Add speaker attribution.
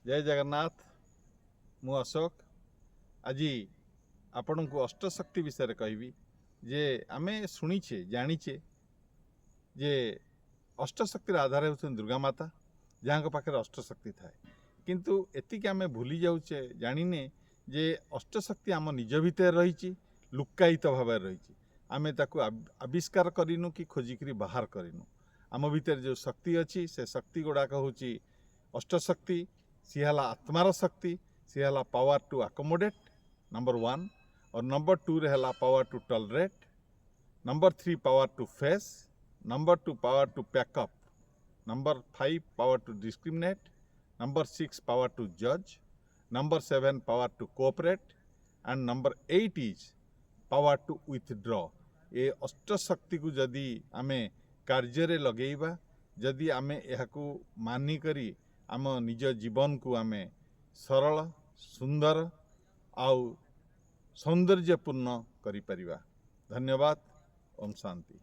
Speaker 1: जय जगन्नाथ। मु अशोक आज आपण को अष्टशक्ति विषय कहबी जे आमे शुणीचे जानीचे जे अष्टशक्तिर आधार होती दुर्गा माता जहाँ पाखे अष्टशक्ति थाए किंतु एतिक आमे भूली जाऊे जानिने जे अष्टशक्ति आम निज भितर रही लुक्कायित भाव रही आमे ताकू आविष्कार करिनु कि खोजिकी बाहर करिनु आम भितर जो शक्ति अच्छी से शक्ति गुड़ाक हूँ अष्टशक्ति सी है आत्मार शक्ति सी है पावर टू अकोमोडेट नंबर 1 और नंबर 2 है power to tolerate number 3 power to face number 2 power to pack up number 5 power to discriminate number 6 power to जज number 7 power to cooperate and number 8 is power to withdraw. ये अष्टशक्ति को जदि आमे कार्य लगेइबा जदि आमे यहाकू मानी करी आम निज जीवन को आमे सरल सुंदर आउ सौंदर्यपूर्ण करि परिबा। धन्यवाद। ओम शांति।